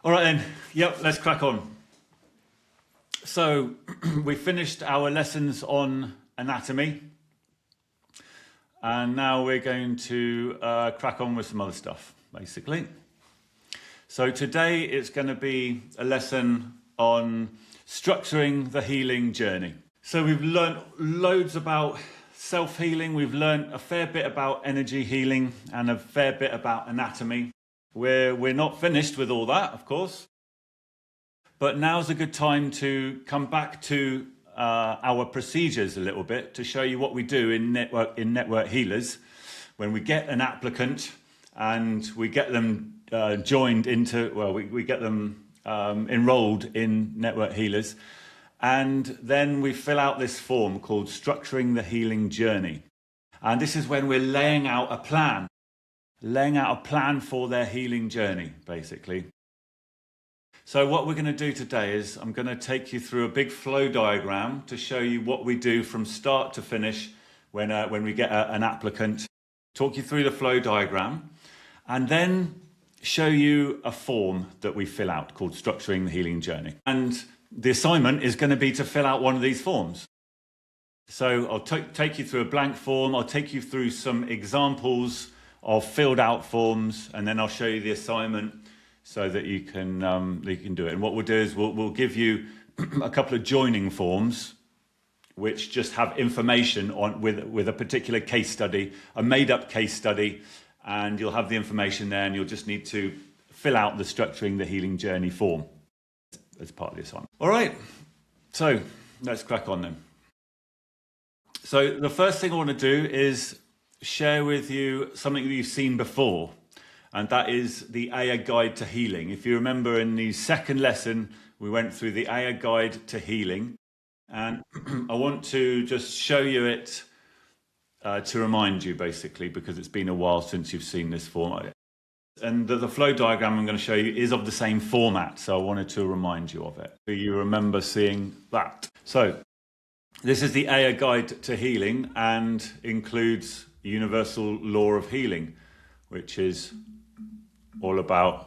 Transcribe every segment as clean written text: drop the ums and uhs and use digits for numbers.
All right then, yep, let's crack on. So we finished our lessons on anatomy, and now we're going to crack on with some other stuff, basically. So today it's going to be a lesson on structuring the healing journey. So we've learned loads about self-healing, we've learned a fair bit about energy healing and a fair bit about anatomy. We're not finished with all that, of course, but now's a good time to come back to our procedures a little bit to show you what we do in network healers when we get an applicant and we get them joined into, well, we get them enrolled in network healers, and then we fill out this form called Structuring the Healing Journey. And this is when we're laying out a plan for their healing journey, basically. So what we're going to do today is I'm going to take you through a big flow diagram to show you what we do from start to finish when we get an applicant, talk you through the flow diagram, and then show you a form that we fill out called Structuring the Healing Journey. And the assignment is going to be to fill out one of these forms. So I'll take you through a blank form, I'll take you through some examples of filled out forms, and then I'll show you the assignment so that you can do it. And what we'll do is we'll give you a couple of joining forms which just have information on with a particular case study, a made-up case study, and you'll have the information there, and you'll just need to fill out the Structuring the Healing Journey form as part of the assignment. All right, so let's crack on then. So the first thing I want to do is share with you something that you've seen before, and that is the AYA Guide to Healing. If you remember, in the second lesson we went through the AYA Guide to Healing, and I want to just show you it to remind you, basically, because it's been a while since you've seen this form. And the flow diagram I'm going to show you is of the same format, so I wanted to remind you of it. Do you remember seeing that? So this is the AYA Guide to Healing and includes universal law of healing, which is all about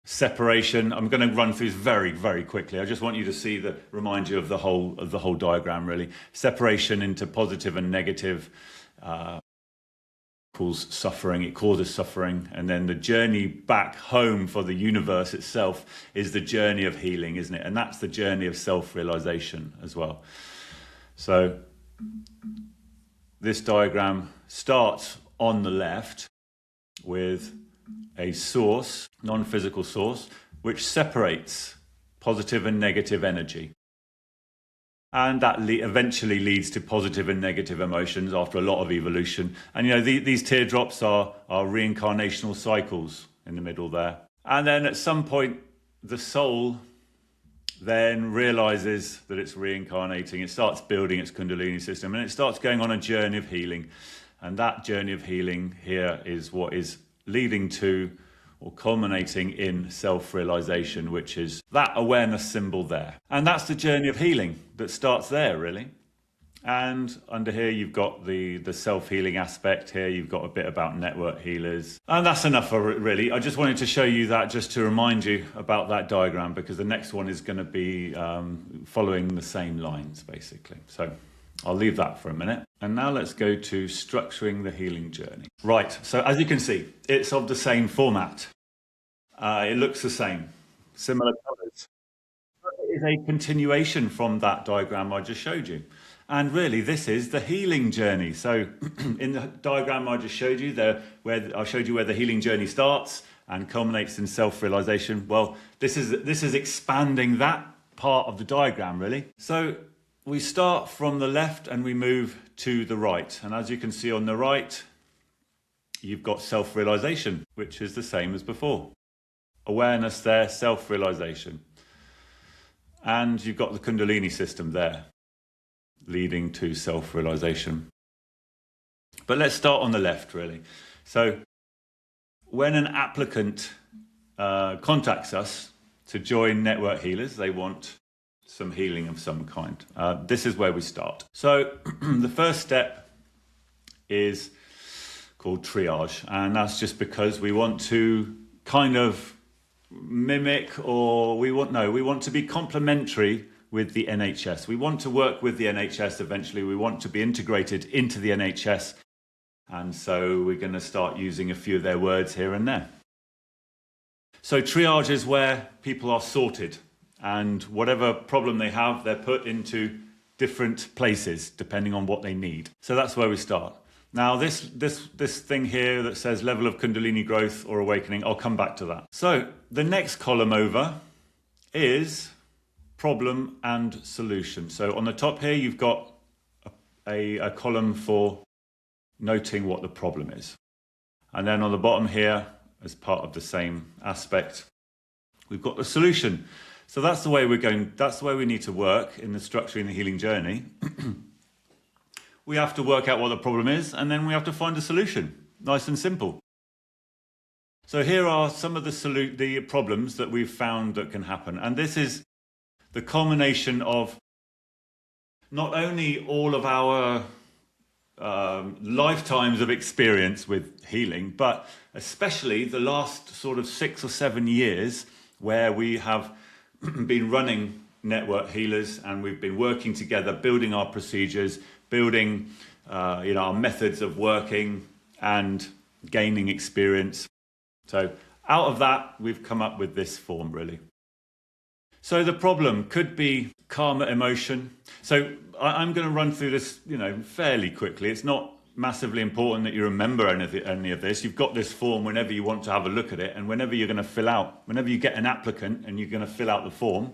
separation. I'm going to run through this very, very quickly. I just want you to remind you of the whole diagram, really. Separation into positive and negative causes suffering, and then the journey back home for the universe itself is the journey of healing, isn't it? And that's the journey of self-realization as well. So this diagram starts on the left with a source, non-physical source, which separates positive and negative energy. And that eventually leads to positive and negative emotions after a lot of evolution. And you know, these teardrops are reincarnational cycles in the middle there. And then at some point, the soul then realizes that it's reincarnating. It starts building its Kundalini system, and it starts going on a journey of healing. And that journey of healing here is what is leading to or culminating in self-realization, which is that awareness symbol there. And that's the journey of healing that starts there, really. And under here, you've got the self-healing aspect here. You've got a bit about network healers. And that's enough for it, really. I just wanted to show you that just to remind you about that diagram, because the next one is going to be following the same lines, basically. So I'll leave that for a minute. And now let's go to Structuring the Healing Journey. Right, so as you can see, it's of the same format. It looks the same, similar colors. It is a continuation from that diagram I just showed you. And really, this is the healing journey. So in the diagram I just showed you, I showed you where the healing journey starts and culminates in self-realization. Well, this is expanding that part of the diagram, really. So we start from the left and we move to the right. And as you can see on the right, you've got self-realization, which is the same as before. Awareness there, self-realization. And you've got the Kundalini system there, leading to self-realization. But let's start on the left, really. So when an applicant contacts us to join network healers, they want some healing of some kind. This is where we start. So the first step is called triage, and that's just because we want to kind of mimic, or we want to be complementary with the NHS. We want to work with the NHS eventually. We want to be integrated into the NHS. And so we're going to start using a few of their words here and there. So triage is where people are sorted, and whatever problem they have, they're put into different places depending on what they need. So that's where we start. Now this thing here that says level of Kundalini growth or awakening, I'll come back to that. So the next column over is problem and solution. So on the top here, you've got a column for noting what the problem is. And then on the bottom here, as part of the same aspect, we've got the solution. So that's the way we're going, that's the way we need to work in the structuring the healing journey. We have to work out what the problem is, and then we have to find a solution. Nice and simple. So here are some of the problems that we've found that can happen. And this is the culmination of not only all of our lifetimes of experience with healing, but especially the last sort of 6 or 7 years where we have been running network healers, and we've been working together, building our procedures, building our methods of working and gaining experience. So out of that, we've come up with this form, really. So the problem could be karma emotion. So I'm going to run through this, fairly quickly. It's not massively important that you remember any of this. You've got this form whenever you want to have a look at it, and whenever you're going to fill out, whenever you get an applicant and you're going to fill out the form,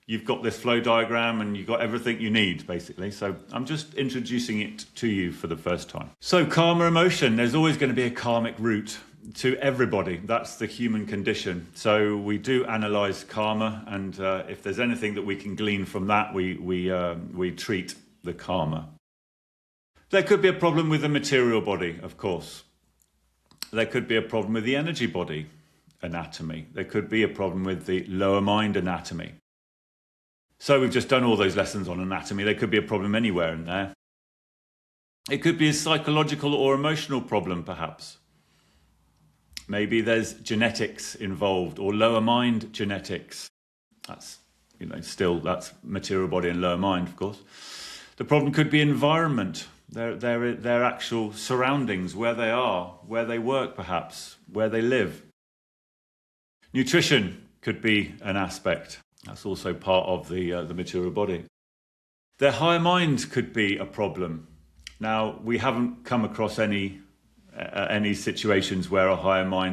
you've got this flow diagram and you've got everything you need, basically. So I'm just introducing it to you for the first time. So karma emotion, there's always going to be a karmic root to everybody. That's the human condition. So we do analyze karma, and if there's anything that we can glean from that, we treat the karma. There could be a problem with the material body, of course. There could be a problem with the energy body anatomy. There could be a problem with the lower mind anatomy. So we've just done all those lessons on anatomy. There could be a problem anywhere in there. It could be a psychological or emotional problem, perhaps. Maybe there's genetics involved, or lower mind genetics. That's, that's material body and lower mind, of course. The problem could be environment, their actual surroundings, where they are, where they work, perhaps, where they live. Nutrition could be an aspect. That's also part of the material body. Their higher mind could be a problem. Now, we haven't come across any situations where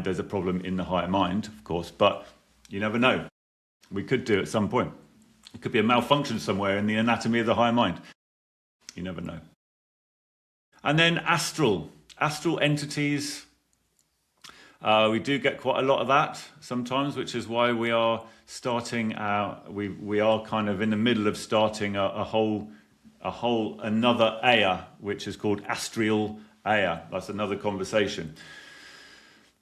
there's a problem in the higher mind, of course, but you never know. We could do at some point. It could be a malfunction somewhere in the anatomy of the higher mind. You never know. And then astral entities. We do get quite a lot of that sometimes, which is why we are starting we are kind of in the middle of starting another aya, which is called astral aya. That's another conversation.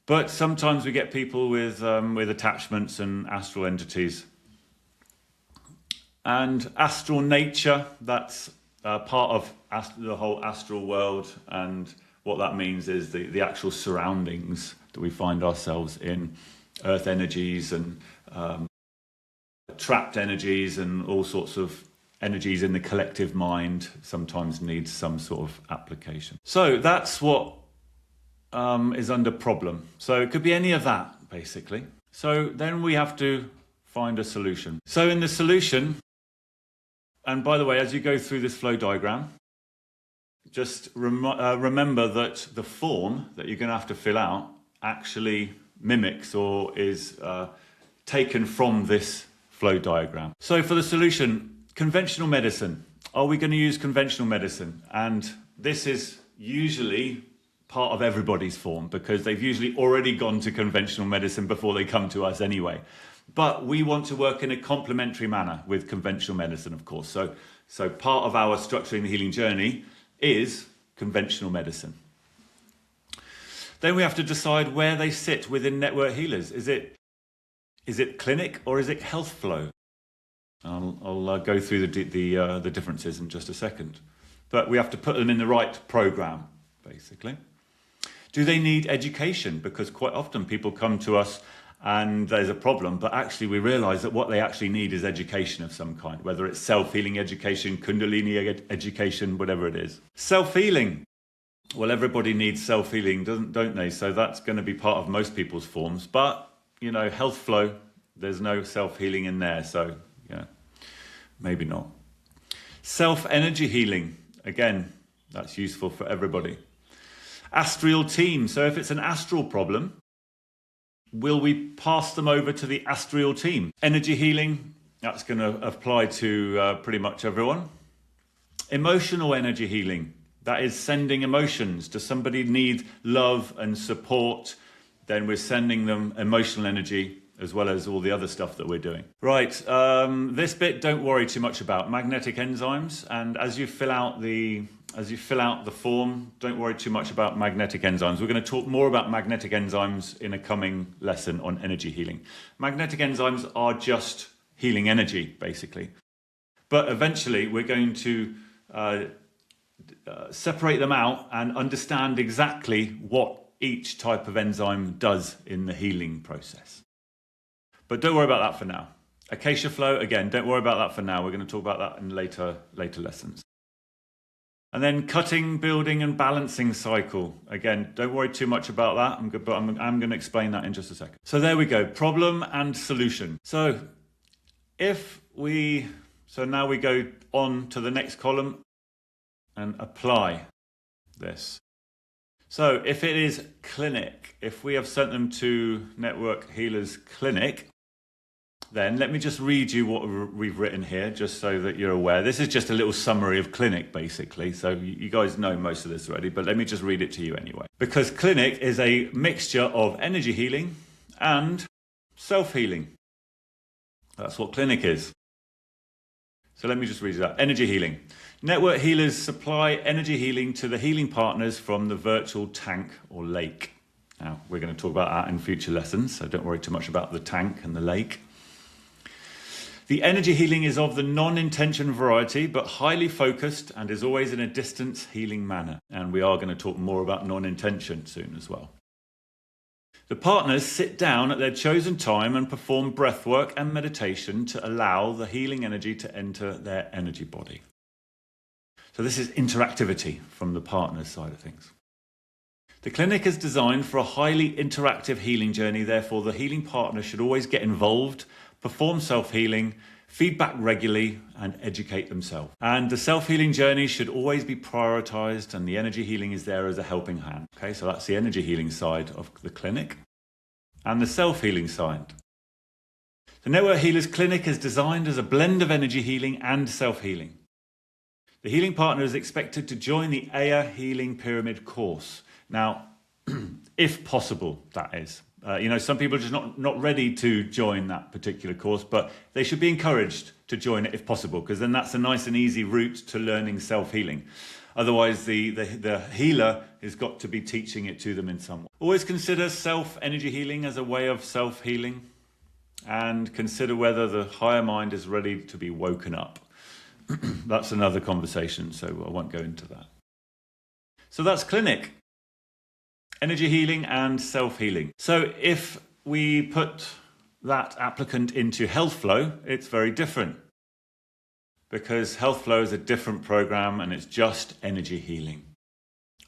But sometimes we get people with attachments and astral entities. And astral nature, that's part of the whole astral world, and what that means is the actual surroundings that we find ourselves in, earth energies and trapped energies and all sorts of energies in the collective mind sometimes needs some sort of application. So that's what is under problem. So it could be any of that, basically. So then we have to find a solution. So in the solution, and by the way, as you go through this flow diagram, just remember that the form that you're going to have to fill out actually mimics or is taken from this flow diagram. So for the solution, conventional medicine. Are we going to use conventional medicine? And this is usually part of everybody's form, because they've usually already gone to conventional medicine before they come to us anyway. But we want to work in a complementary manner with conventional medicine, of course. So part of our structuring the healing journey is conventional medicine. Then we have to decide where they sit within network healers. Is it clinic or is it health flow? I'll go through the differences in just a second. But we have to put them in the right program, basically. Do they need education? Because quite often people come to us and there's a problem, but actually we realize that what they actually need is education of some kind, whether it's self-healing education, Kundalini education, whatever it is. Self-healing. Well, everybody needs self-healing, don't they? So that's going to be part of most people's forms. But, you know, health flow, there's no self-healing in there. So, yeah, maybe not. Self-energy healing. Again, that's useful for everybody. Astral team. So if it's an astral problem, will we pass them over to the astral team? Energy healing, that's going to apply to pretty much everyone. Emotional energy healing. That is sending emotions. Does somebody need love and support? Then we're sending them emotional energy as well as all the other stuff that we're doing. Right, this bit don't worry too much about. Magnetic enzymes, and as you fill out the form, don't worry too much about magnetic enzymes. We're going to talk more about magnetic enzymes in a coming lesson on energy healing. Magnetic enzymes are just healing energy, basically. But eventually we're going to separate them out and understand exactly what each type of enzyme does in the healing process. But don't worry about that for now. Acacia flow, again, don't worry about that for now. We're going to talk about that in later lessons. And then cutting, building and balancing cycle. Again, don't worry too much about that. I'm going to explain that in just a second. So there we go, problem and solution. So now we go on to the next column and apply this. So if it is clinic, if we have sent them to Network Healers Clinic, then let me just read you what we've written here, just so that you're aware. This is just a little summary of clinic, basically. So you guys know most of this already, but let me just read it to you anyway. Because clinic is a mixture of energy healing and self-healing. That's what clinic is. So let me just read that. Energy healing. Network healers supply energy healing to the healing partners from the virtual tank or lake. Now, we're going to talk about that in future lessons, so don't worry too much about the tank and the lake. The energy healing is of the non-intention variety, but highly focused and is always in a distance healing manner. And we are going to talk more about non-intention soon as well. The partners sit down at their chosen time and perform breathwork and meditation to allow the healing energy to enter their energy body. So this is interactivity from the partner's side of things. The clinic is designed for a highly interactive healing journey. Therefore, the healing partner should always get involved, perform self-healing, feedback regularly, and educate themselves. And the self-healing journey should always be prioritized, and the energy healing is there as a helping hand. Okay, so that's the energy healing side of the clinic and the self-healing side. The Network Healers Clinic is designed as a blend of energy healing and self-healing. The healing partner is expected to join the Aya Healing Pyramid course. Now, if possible, that is. Some people are just not ready to join that particular course, but they should be encouraged to join it if possible, because then that's a nice and easy route to learning self-healing. Otherwise, the healer has got to be teaching it to them in some way. Always consider self-energy healing as a way of self-healing, and consider whether the higher mind is ready to be woken up. That's another conversation, so I won't go into that. So that's clinic. Energy healing and self-healing. So if we put that applicant into health flow, it's very different, because health flow is a different program and it's just energy healing.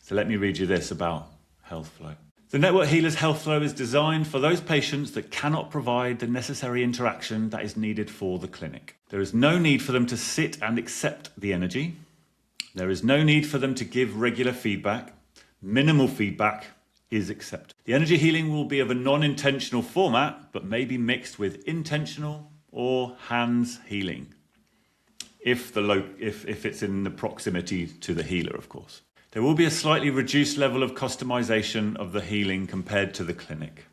So let me read you this about health flow. The Network Healers Health Flow is designed for those patients that cannot provide the necessary interaction that is needed for the clinic. There is no need for them to sit and accept the energy. There is no need for them to give regular feedback. Minimal feedback is accepted. The energy healing will be of a non-intentional format, but may be mixed with intentional or hands healing, if it's in the proximity to the healer, of course. There will be a slightly reduced level of customization of the healing compared to the clinic.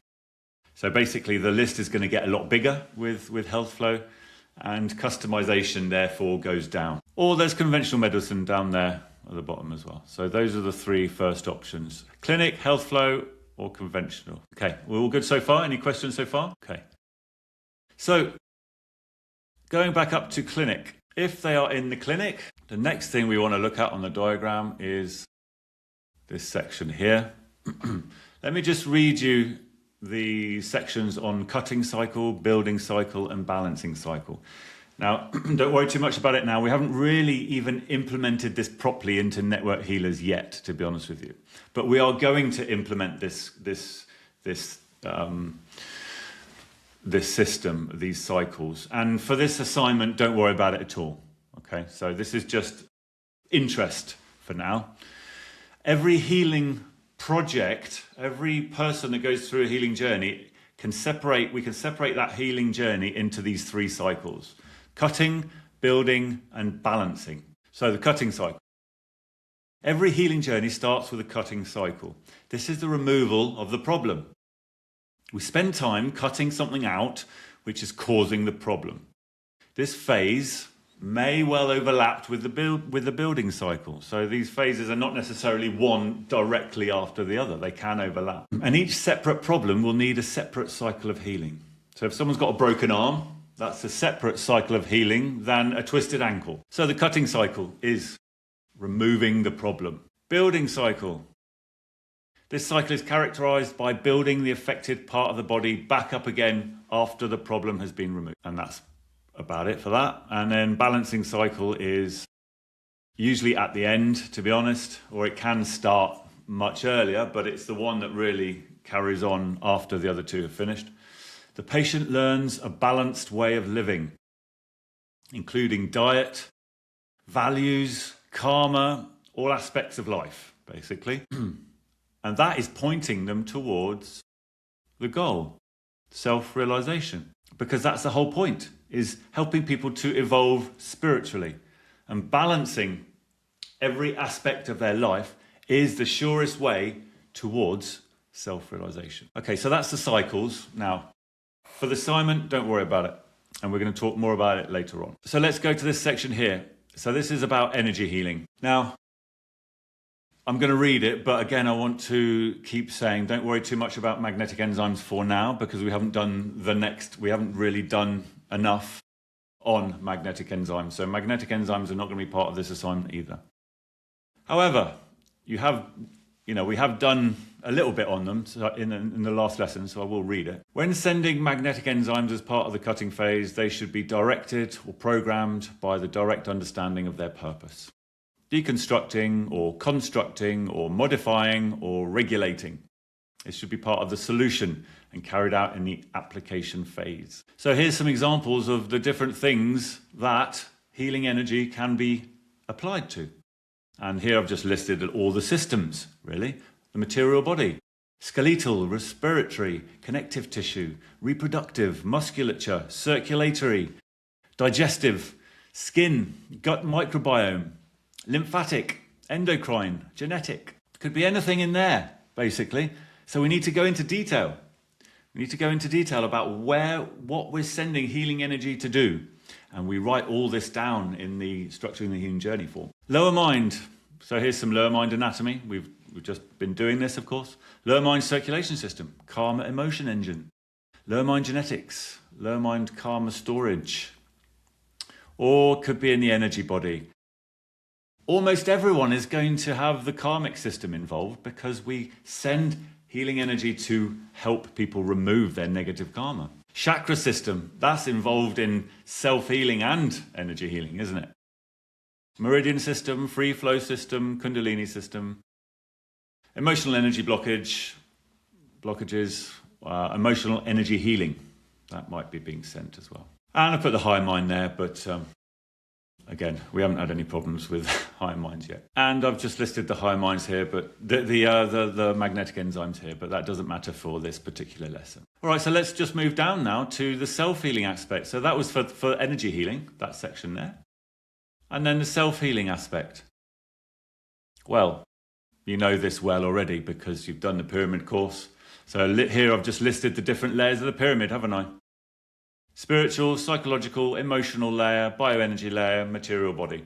So basically the list is going to get a lot bigger with health flow, and customization therefore goes down. Or there's conventional medicine down there at the bottom as well. So those are the three first options: clinic, health flow, or conventional. Okay, we're all good so far? Any questions so far? Okay. So going back up to clinic. If they are in the clinic, the next thing we want to look at on the diagram is this section here. Let me just read you the sections on cutting cycle, building cycle, and balancing cycle. Now, don't worry too much about it now. We haven't really even implemented this properly into network healers yet, to be honest with you. But we are going to implement this system, these cycles. And for this assignment, don't worry about it at all. Okay, so this is just interest for now. Every healing project, every person that goes through a healing journey we can separate that healing journey into these 3 cycles: cutting, building, and balancing. So the cutting cycle. Every healing journey starts with a cutting cycle. This is the removal of the problem. We spend time cutting something out which is causing the problem. This phase may well overlap with the building cycle. So these phases are not necessarily one directly after the other. They can overlap. And each separate problem will need a separate cycle of healing. So if someone's got a broken arm, that's a separate cycle of healing than a twisted ankle. So the cutting cycle is removing the problem. Building cycle. This cycle is characterized by building the affected part of the body back up again after the problem has been removed. And that's about it for that. And then balancing cycle is usually at the end, to be honest, or it can start much earlier, but it's the one that really carries on after the other 2 have finished. The patient learns a balanced way of living, including diet, values, karma, all aspects of life, basically. And that is pointing them towards the goal, self-realization, because that's the whole point, is helping people to evolve spiritually. And balancing every aspect of their life is the surest way towards self-realization. Okay, so that's the cycles. Now, for the assignment, don't worry about it. And we're going to talk more about it later on. So let's go to this section here. So this is about energy healing. Now, I'm going to read it, but again, I want to keep saying, don't worry too much about magnetic enzymes for now, because we haven't really done enough on magnetic enzymes. So magnetic enzymes are not going to be part of this assignment either. However, we have done a little bit on them in the last lesson, so I will read it. When sending magnetic enzymes as part of the cutting phase, they should be directed or programmed by the direct understanding of their purpose. Deconstructing or constructing or modifying or regulating. It should be part of the solution and carried out in the application phase. So here's some examples of the different things that healing energy can be applied to. And here I've just listed all the systems, really. The material body, skeletal, respiratory, connective tissue, reproductive, musculature, circulatory, digestive, skin, gut microbiome, lymphatic, endocrine, genetic. Could be anything in there, basically. So we need to go into detail. We need to go into detail about what we're sending healing energy to do. And we write all this down in the Structuring the Healing Journey form. Lower mind. So here's some lower mind anatomy. We've just been doing this, of course. Lower mind circulation system, karma emotion engine, lower mind genetics, lower mind karma storage, or could be in the energy body. Almost everyone is going to have the karmic system involved because we send healing energy to help people remove their negative karma. Chakra system, that's involved in self-healing and energy healing, isn't it? Meridian system, free flow system, kundalini system. Emotional energy blockages, emotional energy healing. That might be being sent as well. And I put the high mind there, but again, we haven't had any problems with high minds yet. And I've just listed the high minds here, but the magnetic enzymes here, but that doesn't matter for this particular lesson. All right, so let's just move down now to the self-healing aspect. So that was for energy healing, that section there. And then the self-healing aspect. Well, you know this well already because you've done the pyramid course. So here I've just listed the different layers of the pyramid, haven't I? Spiritual, psychological, emotional layer, bioenergy layer, material body.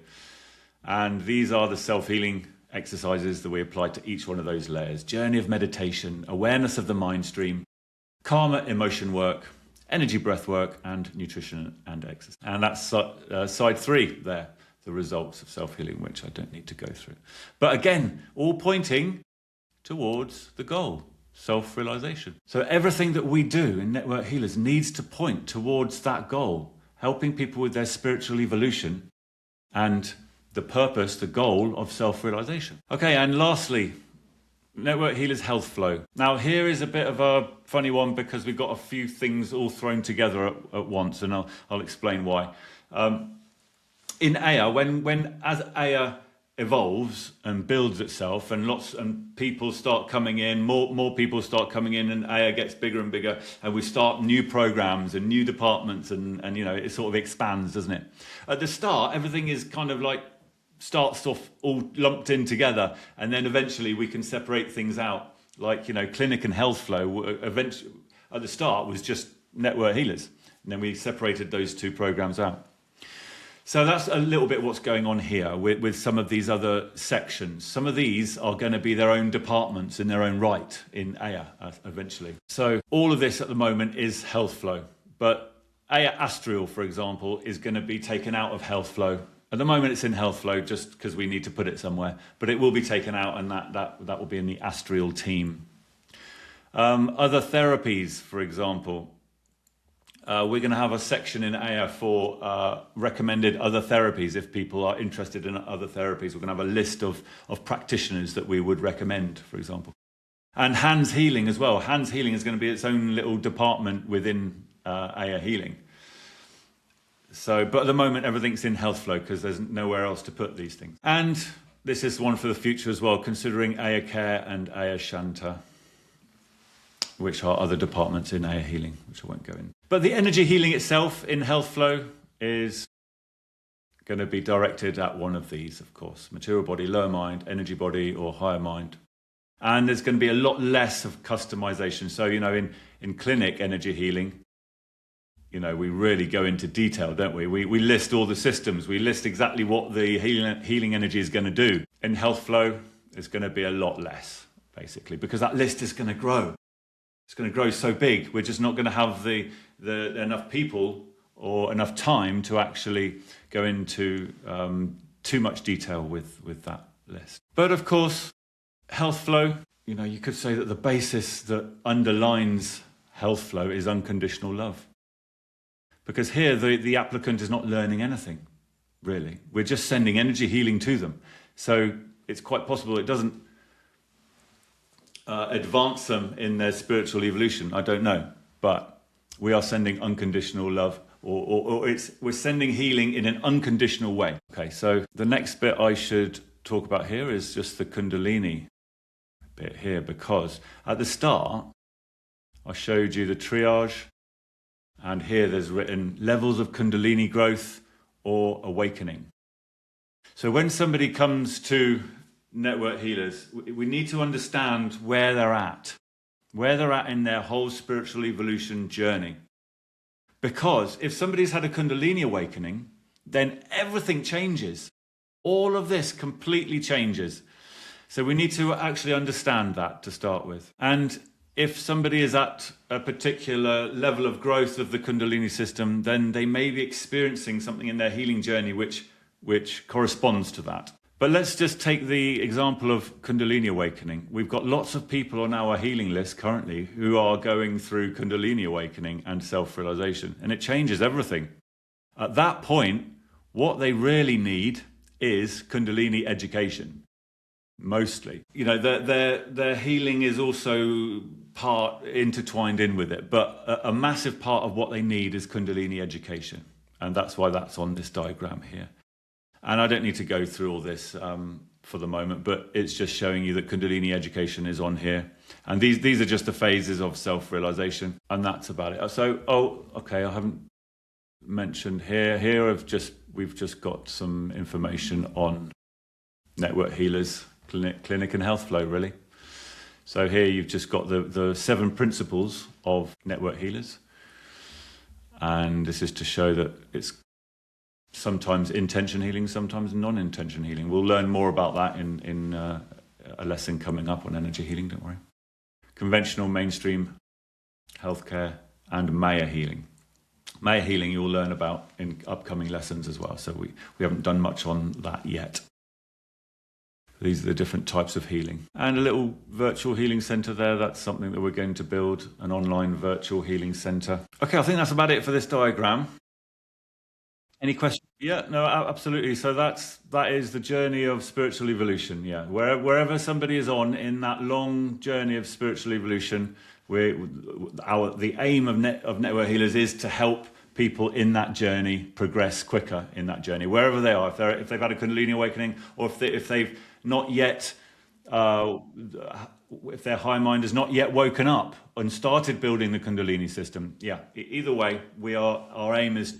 And these are the self-healing exercises that we apply to each one of those layers. Journey of meditation, awareness of the mind stream, karma emotion work, energy breath work, and nutrition and exercise. And that's side 3 there, the results of self-healing, which I don't need to go through. But again, all pointing towards the goal, self-realization. So everything that we do in Network Healers needs to point towards that goal, helping people with their spiritual evolution and the purpose, the goal of self-realization. Okay, and lastly, Network Healers Health Flow. Now here is a bit of a funny one because we've got a few things all thrown together at once, and I'll explain why. In Aya, when as Aya evolves and builds itself, and people start coming in, more people start coming in, and Aya gets bigger and bigger, and we start new programs and new departments, and it sort of expands, doesn't it? At the start, everything is kind of like starts off all lumped in together, and then eventually we can separate things out, like clinic and health flow. Eventually, at the start was just Network Healers, and then we separated those two programs out. So that's a little bit what's going on here with some of these other sections. Some of these are going to be their own departments in their own right in Aya eventually. So all of this at the moment is health flow, but Aya Astral, for example, is going to be taken out of health flow. At the moment it's in health flow just because we need to put it somewhere, but it will be taken out, and that will be in the Astral team. Other therapies, for example. We're going to have a section in Aya for recommended other therapies. If people are interested in other therapies, we're going to have a list of practitioners that we would recommend, for example. And hands healing as well. Hands healing is going to be its own little department within Aya healing. So, but at the moment, everything's in health flow because there's nowhere else to put these things. And this is one for the future as well, considering Aya Care and Aya Shanta, which are other departments in Aya healing, which I won't go in. But the energy healing itself in health flow is going to be directed at one of these, of course. Material body, lower mind, energy body, or higher mind. And there's going to be a lot less of customization. So, in clinic energy healing, we really go into detail, don't we? We list all the systems. We list exactly what the healing energy is going to do. In health flow, it's going to be a lot less, basically, because that list is going to grow. It's going to grow so big, we're just not going to have the enough people or enough time to actually go into too much detail with that list. But of course, health flow, you could say that the basis that underlines health flow is unconditional love. Because here the applicant is not learning anything, really. We're just sending energy healing to them. So it's quite possible it doesn't advance them in their spiritual evolution. I don't know, but we are sending unconditional love, or we're sending healing in an unconditional way. Okay, so the next bit I should talk about here is just the Kundalini bit here, because at the start I showed you the triage, and here there's written levels of Kundalini growth or awakening. So when somebody comes to Network Healers, we need to understand where they're at in their whole spiritual evolution journey. Because if somebody's had a Kundalini awakening, then everything changes. All of this completely changes. So we need to actually understand that to start with. And if somebody is at a particular level of growth of the Kundalini system, then they may be experiencing something in their healing journey which corresponds to that. But let's just take the example of Kundalini awakening. We've got lots of people on our healing list currently who are going through Kundalini awakening and self-realization, and it changes everything. At that point, what they really need is Kundalini education, mostly. Their healing is also part intertwined in with it, but a massive part of what they need is Kundalini education, and that's why that's on this diagram here. And I don't need to go through all this for the moment, but it's just showing you that Kundalini education is on here. And these are just the phases of self-realization, and that's about it. So, okay, I haven't mentioned here. We've just got some information on Network Healers, clinic and health flow, really. So here you've just got the 7 principles of Network Healers. And this is to show that it's sometimes intention healing, sometimes non-intention healing. We'll learn more about that in a lesson coming up on energy healing, don't worry. Conventional, mainstream, healthcare, and Maya healing. Maya healing you'll learn about in upcoming lessons as well, so we haven't done much on that yet. These are the different types of healing. And a little virtual healing center there. That's something that we're going to build, an online virtual healing center. Okay, I think that's about it for this diagram. Any questions? Yeah, no, absolutely. So that is the journey of spiritual evolution. Yeah, wherever somebody is on in that long journey of spiritual evolution, the aim of Network Healers is to help people in that journey progress quicker in that journey, wherever they are. If they've had a Kundalini awakening, or if they've not yet, if their high mind has not yet woken up and started building the Kundalini system. Yeah, either way, our aim is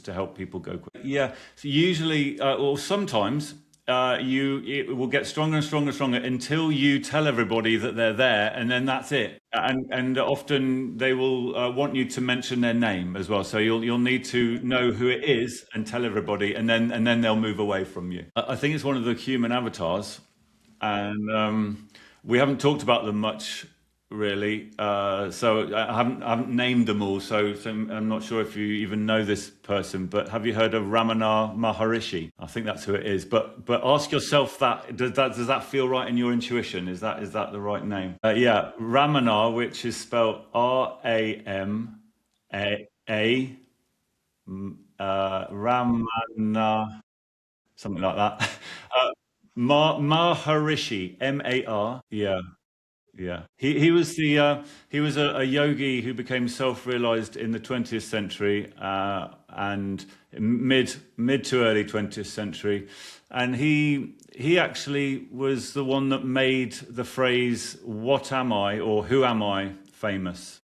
to help people go quick. Yeah, so usually, or sometimes, it will get stronger and stronger and stronger until you tell everybody that they're there, and then that's it. And often they will want you to mention their name as well. So you'll need to know who it is and tell everybody, and then they'll move away from you. I think it's one of the human avatars, and we haven't talked about them much, really. So I haven't named them all. So I'm not sure if you even know this person, but have you heard of Ramana Maharishi? I think that's who it is. But ask yourself that does that feel right in your intuition? Is that the right name? Yeah, Ramana, which is spelled Ramana, Ramana, something like that. Maharishi, Mar. Yeah. Yeah, he was a yogi who became self-realized in the 20th century and mid to early 20th century, and he actually was the one that made the phrase "What am I?" or "Who am I?" famous.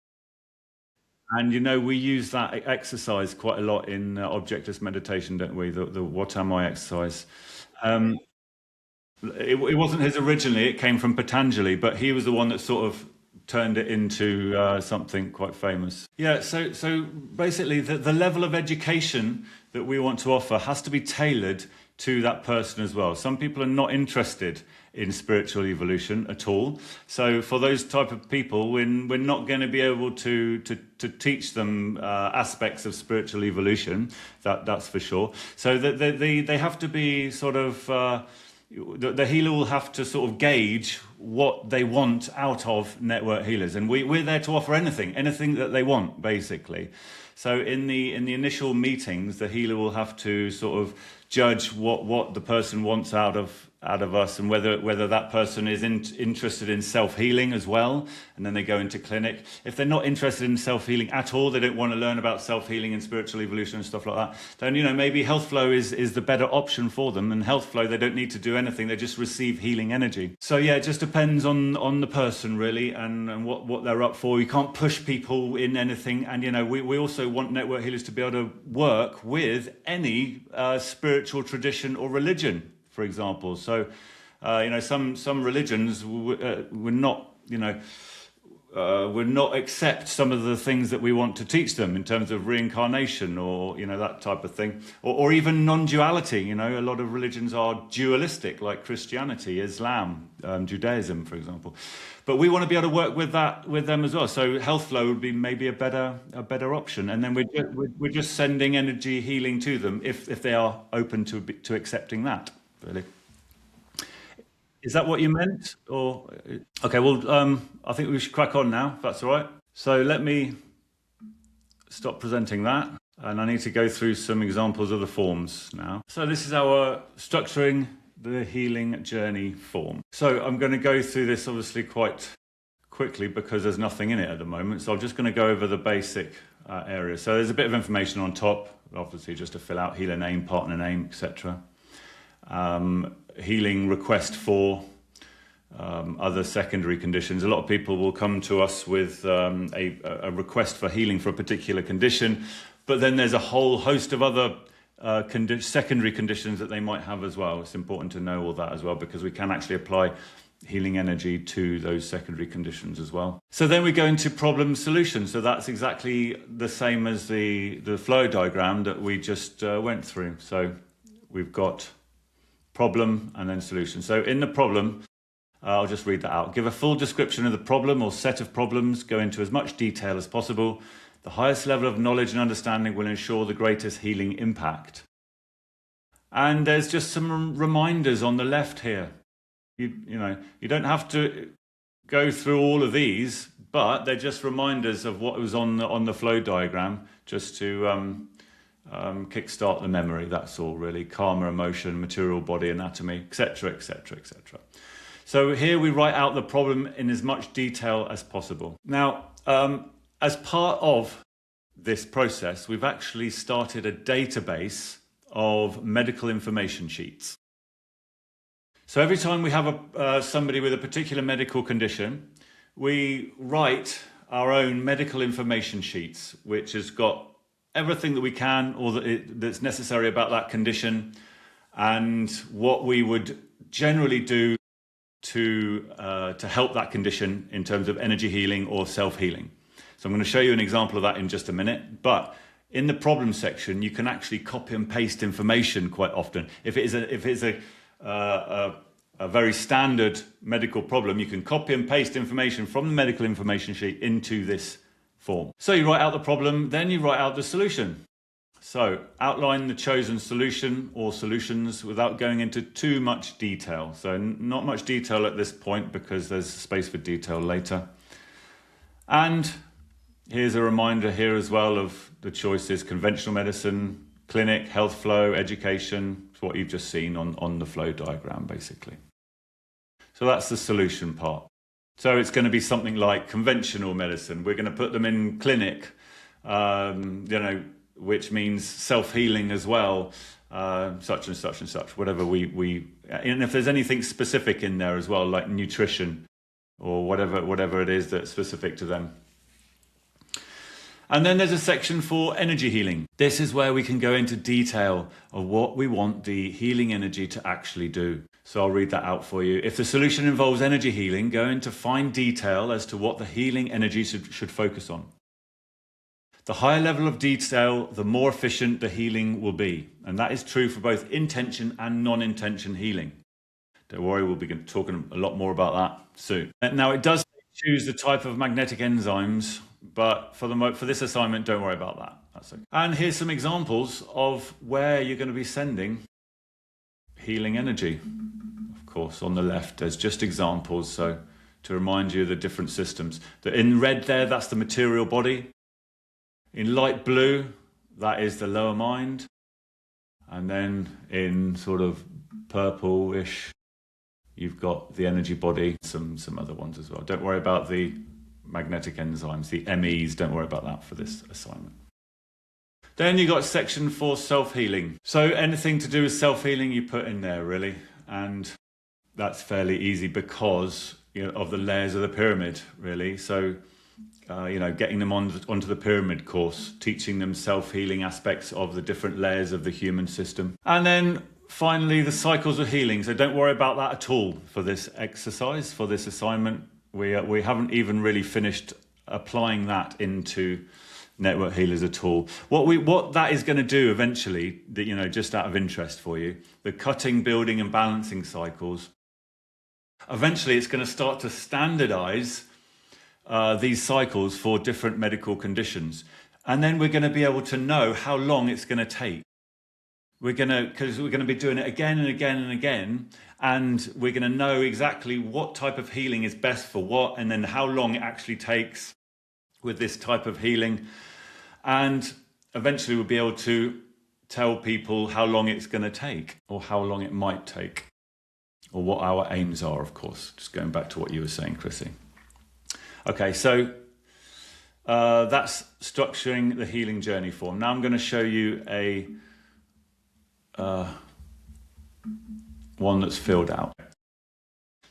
And we use that exercise quite a lot in objectless meditation, don't we? The "What am I?" exercise. It wasn't his originally, it came from Patanjali, but he was the one that sort of turned it into something quite famous. Yeah, so basically the level of education that we want to offer has to be tailored to that person as well. Some people are not interested in spiritual evolution at all. So for those type of people, we're not going to be able to teach them aspects of spiritual evolution, that's for sure. So they have to be sort of... the healer will have to sort of gauge what they want out of Network Healers, and we're there to offer anything that they want, basically. So in the initial meetings, the healer will have to sort of judge what the person wants out of us, and whether that person is interested in self-healing as well, and then they go into clinic. If they're not interested in self-healing at all, they don't want to learn about self-healing and spiritual evolution and stuff like that, then maybe health flow is the better option for them. And health flow, they don't need to do anything, they just receive healing energy. So yeah, it just depends on the person, really, and what they're up for. You can't push people in anything, and we also want Network Healers to be able to work with any spiritual tradition or religion, for example. So some religions would not accept some of the things that we want to teach them in terms of reincarnation, or that type of thing, or even non-duality. A lot of religions are dualistic, like Christianity, Islam, Judaism, for example. But we want to be able to work with them as well. So health flow would be maybe a better option, and then we're just sending energy healing to them if they are open to accepting that. Really, is that what you meant? Or okay, well, I think we should crack on now, if that's all right. So let me stop presenting that, and I need to go through some examples of the forms now. So this is our structuring the healing journey form. So I'm going to go through this obviously quite quickly because there's nothing in it at the moment. So I'm just going to go over the basic area. So there's a bit of information on top, obviously just to fill out: healer name, partner name, etc. Healing request for other secondary conditions. A lot of people will come to us with a request for healing for a particular condition, but then there's a whole host of other secondary conditions that they might have as well. It's important to know all that as well, because we can actually apply healing energy to those secondary conditions as well. So then we go into problem solution. So that's exactly the same as the flow diagram that we just went through. So we've got problem and then solution. So in the problem, I'll just read that out. Give a full description of the problem or set of problems. Go into as much detail as possible. The highest level of knowledge and understanding will ensure the greatest healing impact. And there's just some reminders on the left here. You don't have to go through all of these, but they're just reminders of what was on the flow diagram, just to kickstart the memory. That's all really. Karma, emotion, material body, anatomy, etc., etc., etc. So here we write out the problem in as much detail as possible. Now, as part of this process, we've actually started a database of medical information sheets. So every time we have somebody with a particular medical condition, we write our own medical information sheets, which has got everything that we can or that's necessary about that condition, and what we would generally do to help that condition in terms of energy healing or self-healing. So I'm going to show you an example of that in just a minute, but in the problem section, you can actually copy and paste information quite often. If it is a very standard medical problem, you can copy and paste information from the medical information sheet into this form. So you write out the problem, then you write out the solution. So outline the chosen solution or solutions without going into too much detail. So not much detail at this point because there's space for detail later. And here's a reminder here as well of the choices: conventional medicine, clinic, health flow, education. It's what you've just seen on the flow diagram, basically. So that's the solution part. So it's going to be something like conventional medicine. We're going to put them in clinic, which means self-healing as well, such and such and such, whatever and if there's anything specific in there as well, like nutrition or whatever it is that's specific to them. And then there's a section for energy healing. This is where we can go into detail of what we want the healing energy to actually do. So I'll read that out for you. If the solution involves energy healing, go into fine detail as to what the healing energy should focus on. The higher level of detail, the more efficient the healing will be. And that is true for both intention and non-intention healing. Don't worry, we'll be talking a lot more about that soon. Now, it does choose the type of magnetic enzymes, but for this assignment, don't worry about that. That's okay. And here's some examples of where you're going to be sending healing energy. Of course, on the left, there's just examples, so to remind you of the different systems. In red there, that's the material body. In light blue, that is the lower mind. And then in sort of purple-ish, you've got the energy body, some other ones as well. Don't worry about the magnetic enzymes, the MEs, don't worry about that for this assignment. Then you got section for self-healing. So anything to do with self-healing you put in there, really. And that's fairly easy because of the layers of the pyramid, really. So getting them onto the pyramid course, teaching them self-healing aspects of the different layers of the human system. And then finally, the cycles of healing. So don't worry about that at all for this exercise, for this assignment. We haven't even really finished applying that into Network Healers at all. What that is going to do eventually, just out of interest for you, the cutting, building and balancing cycles, eventually it's going to start to standardize these cycles for different medical conditions. And then we're going to be able to know how long it's going to take. Because we're going to be doing it again and again and again, and we're going to know exactly what type of healing is best for what, and then how long it actually takes with this type of healing. And eventually we'll be able to tell people how long it's going to take, or how long it might take, or what our aims are, of course. Just going back to what you were saying, Chrissy. Okay, so that's structuring the healing journey form. Now I'm going to show you one that's filled out.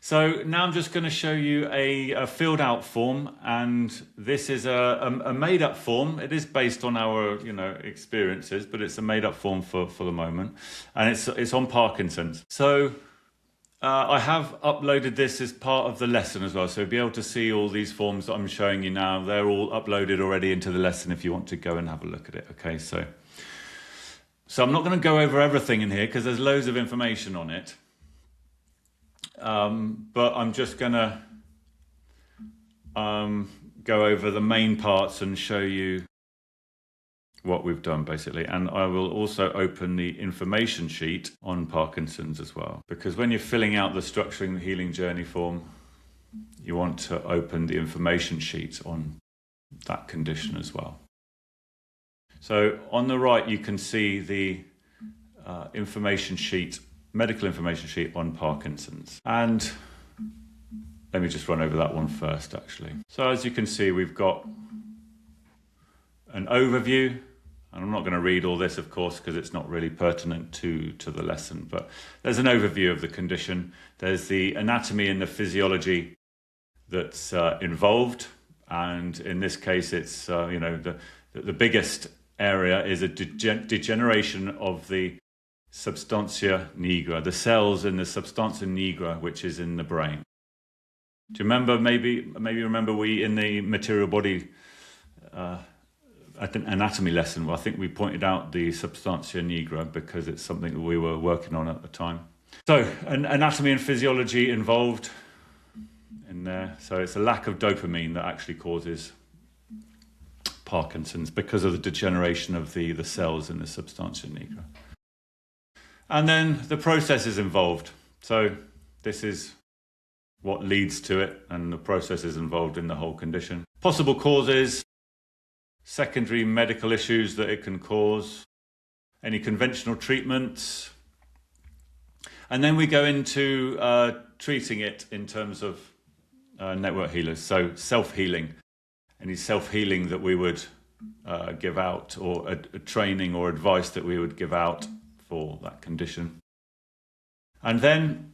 So now I'm just going to show you a filled out form, and this is a made up form. It is based on our experiences, but it's a made up form for the moment, and it's on Parkinson's. So I have uploaded this as part of the lesson as well, so you'll be able to see all these forms that I'm showing you now. They're all uploaded already into the lesson if you want to go and have a look at it. Okay, so I'm not going to go over everything in here because there's loads of information on it. But I'm just going to go over the main parts and show you what we've done basically. And I will also open the information sheet on Parkinson's as well, because when you're filling out the Structuring the Healing Journey form, you want to open the information sheet on that condition as well. So on the right, you can see the information sheet, medical information sheet on Parkinson's. And let me just run over that one first, actually. So as you can see, we've got an overview, and I'm not going to read all this, of course, because it's not really pertinent to the lesson, but there's an overview of the condition. There's the anatomy and the physiology that's involved, and in this case, it's the biggest area is a degeneration of the substantia nigra, the cells in the substantia nigra, which is in the brain. Do you remember, maybe remember we in the material body anatomy lesson, well, I think we pointed out the substantia nigra because it's something that we were working on at the time. So anatomy and physiology involved in there. So it's a lack of dopamine that actually causes Parkinson's because of the degeneration of the cells in the substantia nigra. And then the processes involved. So this is what leads to it, and the processes involved in the whole condition. Possible causes, secondary medical issues that it can cause, any conventional treatments. And then we go into treating it in terms of network healers, so self-healing. Any self-healing that we would give out, or a training or advice that we would give out for that condition. And then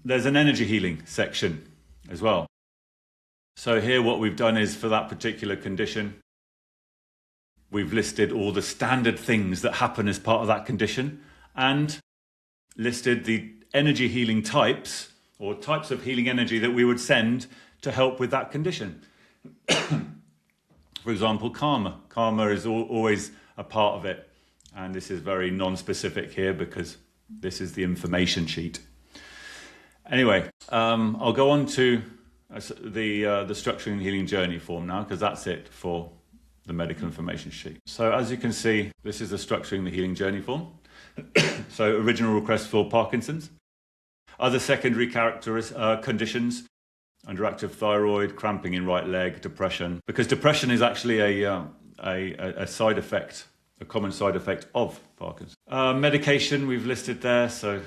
there's an energy healing section as well. So here what we've done is, for that particular condition, we've listed all the standard things that happen as part of that condition and listed the energy healing types, or types of healing energy that we would send to help with that condition. For example, karma. Karma is always a part of it. And this is very non-specific here because this is the information sheet. Anyway, I'll go on to the Structuring the Healing Journey form now, because that's it for the medical information sheet. So as you can see, this is the Structuring the Healing Journey form. So original request for Parkinson's. Other secondary conditions: underactive thyroid, cramping in right leg, depression. Because depression is actually a side effect, a common side effect of Parkinson's. Medication we've listed there, so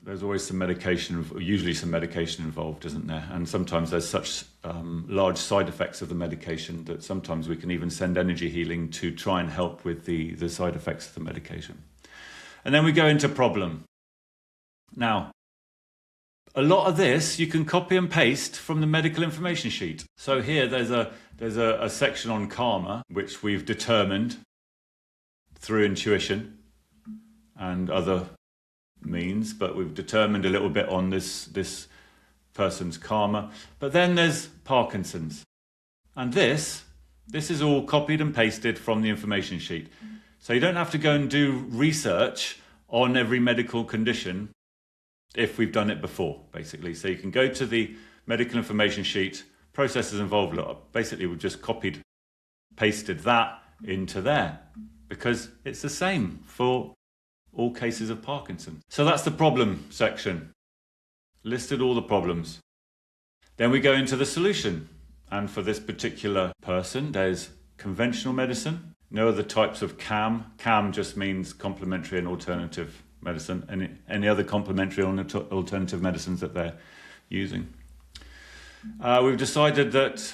there's always some medication, usually some medication involved, isn't there? And sometimes there's such large side effects of the medication that sometimes we can even send energy healing to try and help with the side effects of the medication. And then we go into problem. Now, a lot of this you can copy and paste from the medical information sheet. So here there's a section on karma, which we've determined through intuition and other means, but we've determined a little bit on this person's karma. But then there's Parkinson's, and this is all copied and pasted from the information sheet. So you don't have to go and do research on every medical condition if we've done it before, basically. So you can go to the medical information sheet, processes involved, basically we've just copied, pasted that into there, because it's the same for all cases of Parkinson's. So that's the problem section. Listed all the problems. Then we go into the solution. And for this particular person, there's conventional medicine, no other types of CAM. CAM just means complementary and alternative medicine, and any other complementary or alternative medicines that they're using. We've decided that,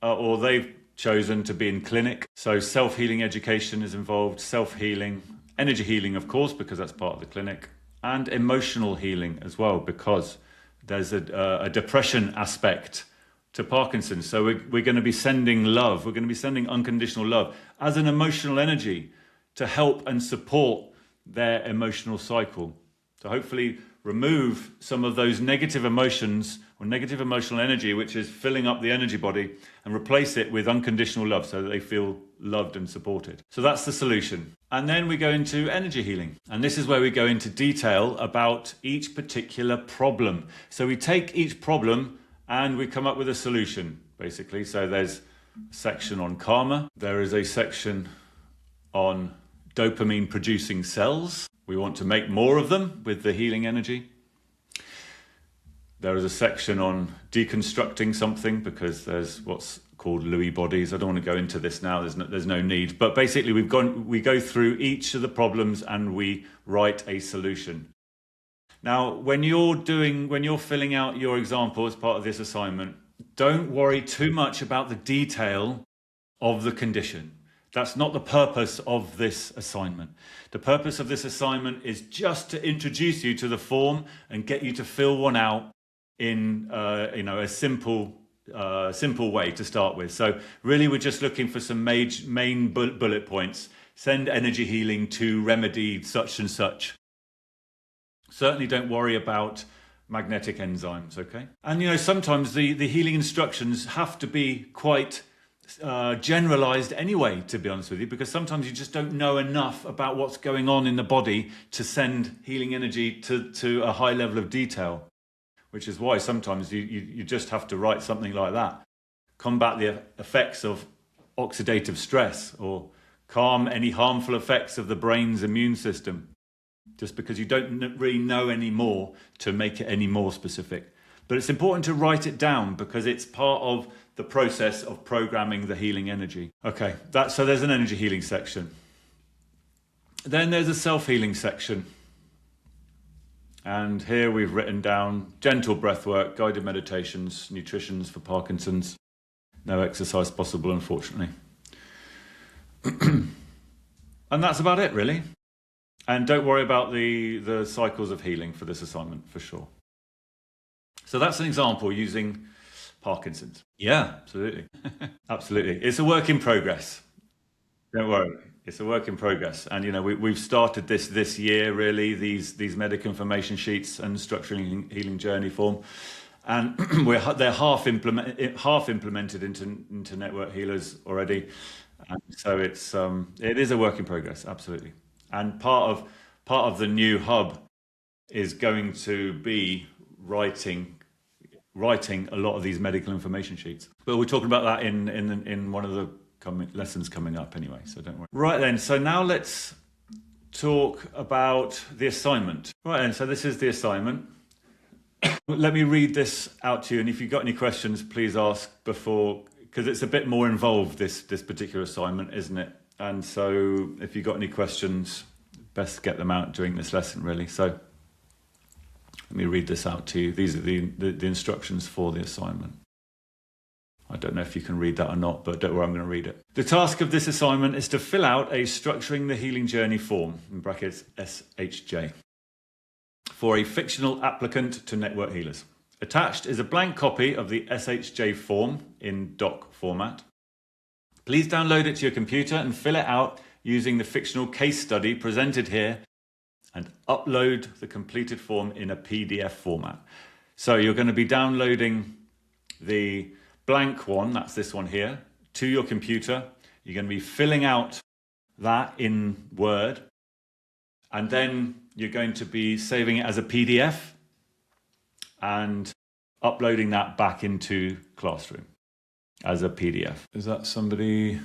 or they've chosen to be in clinic. So self-healing education is involved, self-healing, energy healing, of course, because that's part of the clinic, and emotional healing as well, because there's a depression aspect to Parkinson's. So we're going to be sending love, we're going to be sending unconditional love as an emotional energy to help and support their emotional cycle. To hopefully remove some of those negative emotions or negative emotional energy, which is filling up the energy body, and replace it with unconditional love so that they feel loved and supported. So that's the solution. And then we go into energy healing. And this is where we go into detail about each particular problem. So we take each problem and we come up with a solution, basically. So there's a section on karma. There is a section on dopamine producing cells. We want to make more of them with the healing energy. There is a section on deconstructing something because there's what's called Lewy bodies. I don't want to go into this now, there's no need. But basically we go through each of the problems and we write a solution. Now, when you're filling out your example as part of this assignment, don't worry too much about the detail of the condition. That's not the purpose of this assignment. The purpose of this assignment is just to introduce you to the form and get you to fill one out in a simple way to start with. So really we're just looking for some main bullet points. Send energy healing to remedy such and such. Certainly don't worry about magnetic enzymes, okay? And sometimes the healing instructions have to be quite generalized anyway, to be honest with you, because sometimes you just don't know enough about what's going on in the body to send healing energy to a high level of detail, which is why sometimes you just have to write something like that. Combat the effects of oxidative stress, or calm any harmful effects of the brain's immune system, just because you don't really know any more to make it any more specific. But it's important to write it down because it's part of the process of programming the healing energy. Okay, so there's an energy healing section. Then there's a self-healing section. And here we've written down gentle breath work, guided meditations, nutritions for Parkinson's. No exercise possible, unfortunately. And that's about it, really. And don't worry about the cycles of healing for this assignment, for sure. So that's an example using Parkinson's. Yeah, absolutely. Absolutely. It's a work in progress. Don't worry. It's a work in progress. And, we've started this year, really, these medical information sheets and structuring healing journey form. And they're half implemented into Network Healers already. And so it is a work in progress, absolutely. And part of the new hub is going to be writing a lot of these medical information sheets. But we're talking about that in one of the lessons coming up anyway, so don't worry. Right then, so now let's talk about the assignment. Right then, so this is the assignment. Let me read this out to you, and if you've got any questions, please ask before, because it's a bit more involved, this particular assignment, isn't it? And so if you've got any questions, best get them out during this lesson, really. So let me read this out to you. These are the instructions for the assignment. I don't know if you can read that or not, but don't worry, I'm going to read it. The task of this assignment is to fill out a Structuring the Healing Journey form, in brackets SHJ, for a fictional applicant to Network Healers. Attached is a blank copy of the SHJ form in doc format. Please download it to your computer and fill it out using the fictional case study presented here, and upload the completed form in a PDF format. So you're going to be downloading the blank one, that's this one here, to your computer. You're going to be filling out that in Word, and then you're going to be saving it as a PDF and uploading that back into Classroom as a PDF. Is that somebody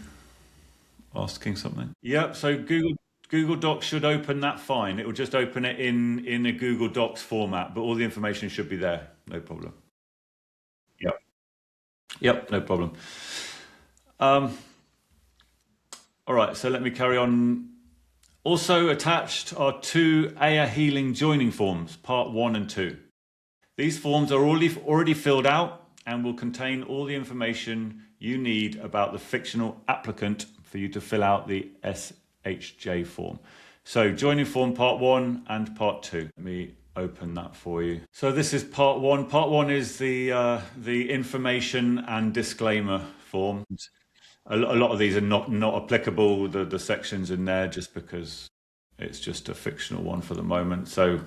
asking something? Yep, so Google Docs should open that fine. It will just open it in a Google Docs format, but all the information should be there, no problem. Yep, no problem. All right, so let me carry on. Also attached are two Aya Healing joining forms, part 1 and 2. These forms are already filled out and will contain all the information you need about the fictional applicant for you to fill out the SHJ form. So joining form part 1 and part 2. Let me open that for you. So this is part 1. Part 1 is the information and disclaimer form. A lot of these are not applicable, the sections in there, just because it's just a fictional one for the moment. So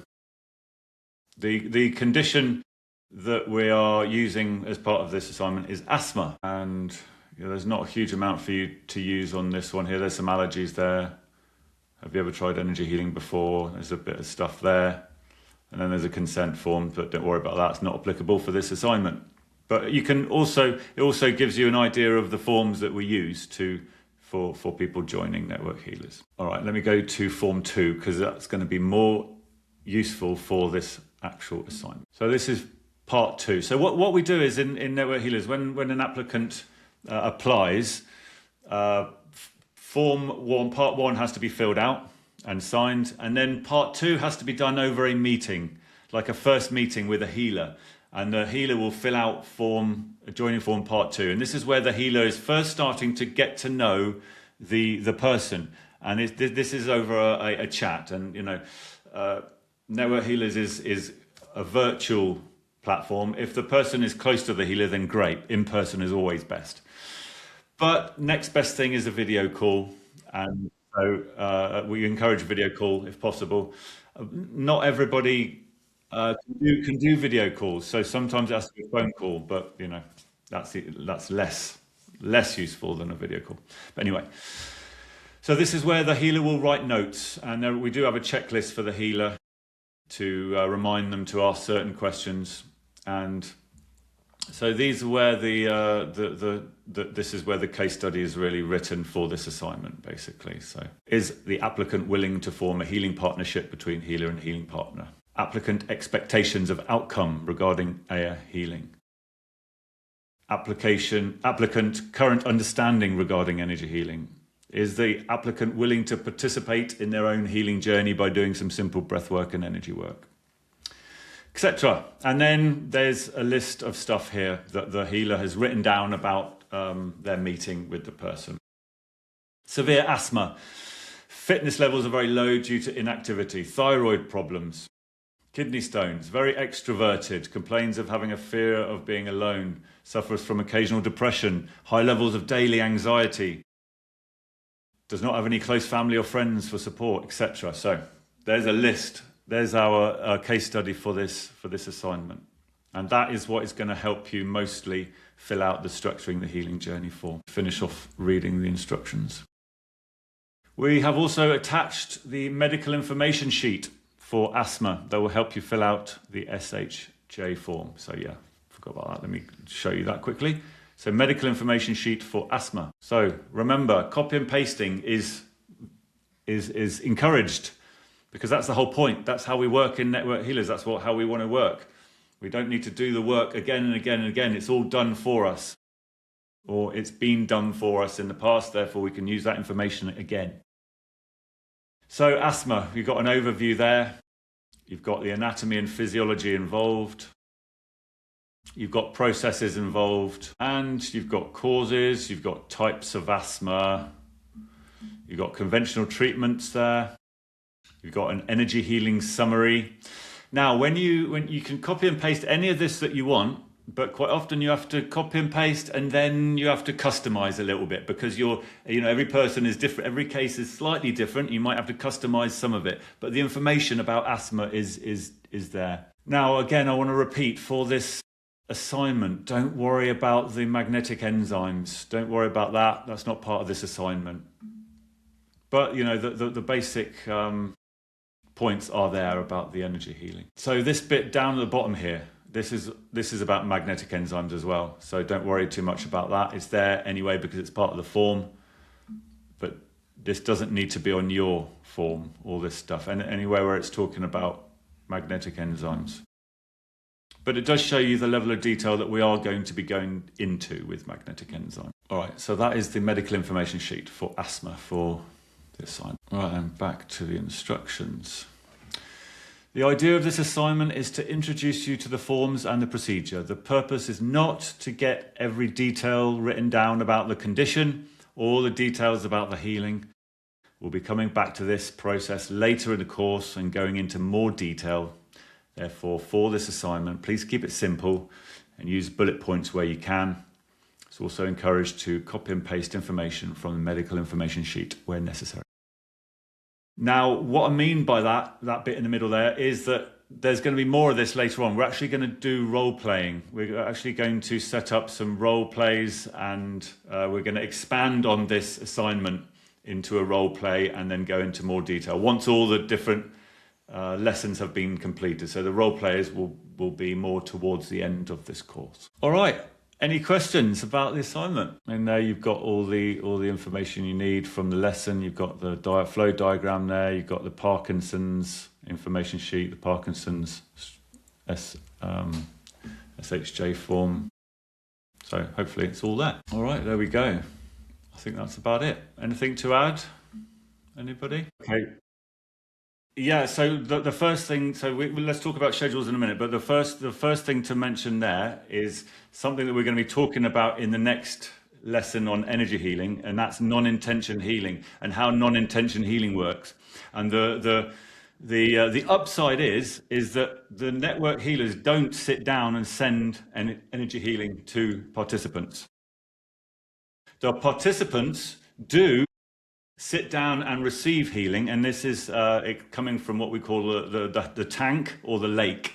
the condition that we are using as part of this assignment is asthma, and there's not a huge amount for you to use on this one here. There's some allergies there. Have you ever tried energy healing before? There's a bit of stuff there. And then there's a consent form, but don't worry about that. It's not applicable for this assignment. But you can also, it also gives you an idea of the forms that we use to for people joining Network Healers. All right, let me go to form 2 because that's going to be more useful for this actual assignment. So this is part 2. So what we do is in Network Healers, when an applicant applies, form 1, part 1 has to be filled out and signed, and then part 2 has to be done over a meeting, like a first meeting with a healer, and the healer will fill out joining form part 2, and this is where the healer is first starting to get to know the person, and this is over a chat, and Network Healers is a virtual platform. If the person is close to the healer, then great. In person is always best. But next best thing is a video call. And so we encourage a video call if possible. Not everybody can do video calls. So sometimes it has to be a phone call, but that's less useful than a video call. But anyway, so this is where the healer will write notes. And we do have a checklist for the healer to remind them to ask certain questions, and so these are where this is where the case study is really written for this assignment, basically. So, is the applicant willing to form a healing partnership between healer and healing partner? Applicant expectations of outcome regarding air healing. Applicant current understanding regarding energy healing. Is the applicant willing to participate in their own healing journey by doing some simple breath work and energy work, etc. And then there's a list of stuff here that the healer has written down about their meeting with the person. Severe asthma. Fitness levels are very low due to inactivity. Thyroid problems. Kidney stones. Very extroverted. Complains of having a fear of being alone. Suffers from occasional depression. High levels of daily anxiety. Does not have any close family or friends for support, etc. So there's a list. There's our case study for this assignment. And that is what is going to help you mostly fill out the Structuring the Healing Journey form. Finish off reading the instructions. We have also attached the medical information sheet for asthma that will help you fill out the SHJ form. So yeah, forgot about that. Let me show you that quickly. So medical information sheet for asthma. So remember, copy and pasting is encouraged, because that's the whole point. That's how we work in Network Healers. That's how we want to work. We don't need to do the work again and again and again. It's all done for us, or it's been done for us in the past. Therefore, we can use that information again. So asthma, you've got an overview there. You've got the anatomy and physiology involved. You've got processes involved, and you've got causes, you've got types of asthma, you've got conventional treatments there, you've got an energy healing summary. Now, when you can copy and paste any of this that you want, but quite often you have to copy and paste and then you have to customize a little bit, because every person is different, every case is slightly different. You might have to customize some of it, but the information about asthma is there. Now, again, I want to repeat for this assignment, don't worry about the magnetic enzymes. Don't worry about that. That's not part of this assignment. But the basic points are there about the energy healing. So this bit down at the bottom here, this is about magnetic enzymes as well. So don't worry too much about that. It's there anyway because it's part of the form. But this doesn't need to be on your form, all this stuff, and anywhere where it's talking about magnetic enzymes. But it does show you the level of detail that we are going to be going into with magnetic enzyme. All right, so that is the medical information sheet for asthma for the assignment. All right, and back to the instructions. The idea of this assignment is to introduce you to the forms and the procedure. The purpose is not to get every detail written down about the condition or the details about the healing. We'll be coming back to this process later in the course and going into more detail. Therefore, for this assignment, please keep it simple and use bullet points where you can. It's also encouraged to copy and paste information from the medical information sheet where necessary. Now, what I mean by that bit in the middle there is that there's going to be more of this later on. We're actually going to do role playing. We're actually going to set up some role plays, and we're going to expand on this assignment into a role play and then go into more detail once all the different lessons have been completed. So the role players will be more towards the end of this course. All right, Any questions about the assignment? And there you've got all the information you need from the lesson. You've got the flow diagram there. You've got the Parkinson's information sheet, the Parkinson's SHJ form. So hopefully it's all there. All right, there we go. I think that's about it. Anything to add? Anybody? Okay. Yeah, so the first thing, let's talk about schedules in a minute, but the first thing to mention there is something that we're going to be talking about in the next lesson on energy healing, and that's non-intention healing and how non-intention healing works. And the upside is that the network healers don't sit down and send energy healing to participants. The participants do sit down and receive healing, and this is coming from what we call the tank or the lake.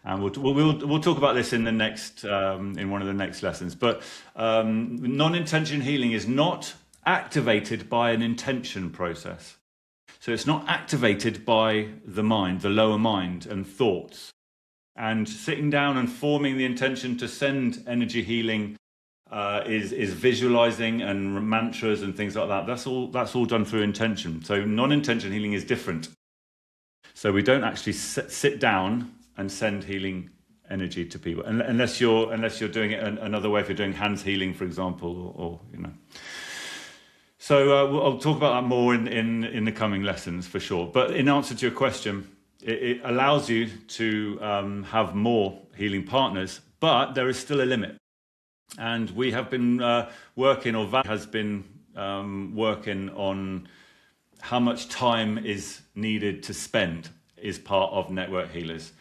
And we'll talk about this in the next in one of the next lessons. But non-intention healing is not activated by an intention process. So it's not activated by the mind, the lower mind and thoughts. And sitting down and forming the intention to send energy healing is visualizing and mantras and things like that. That's all done through intention. So non-intention healing is different. So we don't actually sit down and send healing energy to people, unless you're doing it another way. If you're doing hands healing, for example, or you know. So I'll talk about that more in the coming lessons for sure. But in answer to your question, it allows you to have more healing partners, but there is still a limit. And we have been working, or Val has been working on how much time is needed to spend is part of network healers.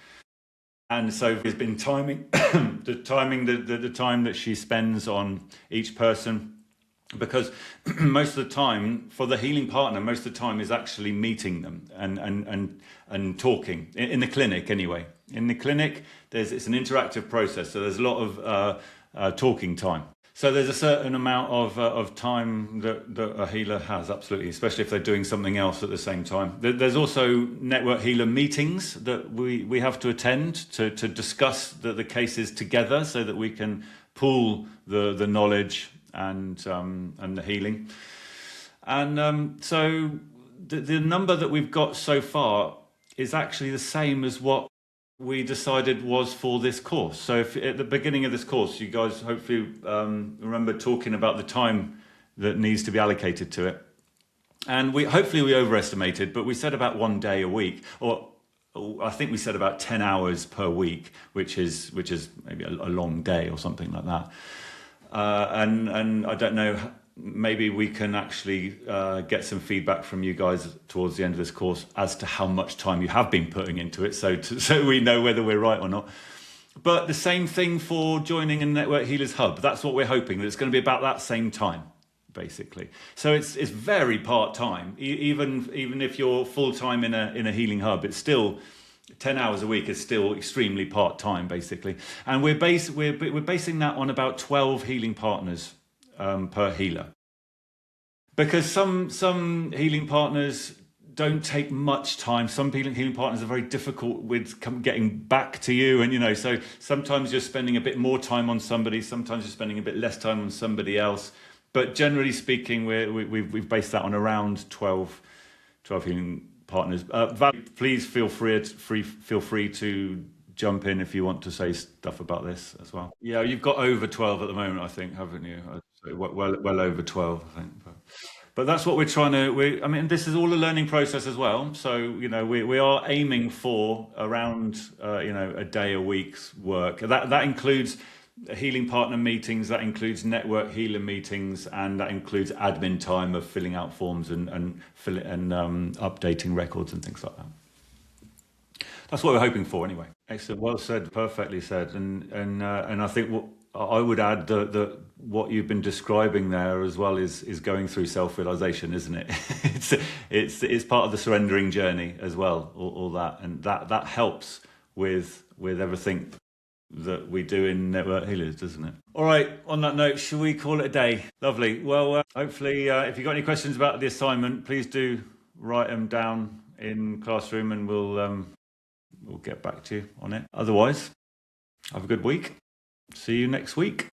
And so there's been timing, the time that she spends on each person, because most of the time for the healing partner, most of the time is actually meeting them and talking in the clinic anyway. In the clinic, it's an interactive process, so there's a lot of talking time. So there's a certain amount of time that a healer has, absolutely, especially if they're doing something else at the same time. There's also network healer meetings that we have to attend to discuss the cases together, so that we can pool the knowledge and the healing. And so the number that we've got so far is actually the same as what we decided was for this course. So if at the beginning of this course, you guys hopefully remember talking about the time that needs to be allocated to it. And hopefully we overestimated, but we said about 1 day a week, or I think we said about 10 hours per week, which is maybe a long day or something like that. And I don't know, maybe we can actually get some feedback from you guys towards the end of this course as to how much time you have been putting into it, so we know whether we're right or not. But the same thing for joining a Network Healers Hub. That's what we're hoping, that it's going to be about that same time, basically. So it's very part-time. Even if you're full-time in a healing hub, it's still 10 hours a week is still extremely part-time, basically. And we're basing that on about 12 healing partners per healer, because some healing partners don't take much time. Some healing partners are very difficult with getting back to you, and so sometimes you're spending a bit more time on somebody, sometimes you're spending a bit less time on somebody else. But generally speaking, we've based that on around 12 healing partners. Val, please feel free to jump in if you want to say stuff about this as well. Yeah, you've got over 12 at the moment, I think, haven't you? Well over 12, I think. But that's what we're trying to. I mean, this is all a learning process as well. So we are aiming for around a day a week's work. That includes healing partner meetings, that includes network healer meetings, and that includes admin time of filling out forms and updating records and things like that. That's what we're hoping for, anyway. Excellent, well said, perfectly said, and I think what I would add that what you've been describing there as well is going through self-realization, isn't it? it's part of the surrendering journey as well, all that, and that helps with everything that we do in Network Healers, doesn't it? All right, on that note, shall we call it a day? Lovely. Well, hopefully, if you've got any questions about the assignment, please do write them down in Classroom, and we'll get back to you on it. Otherwise, have a good week. See you next week.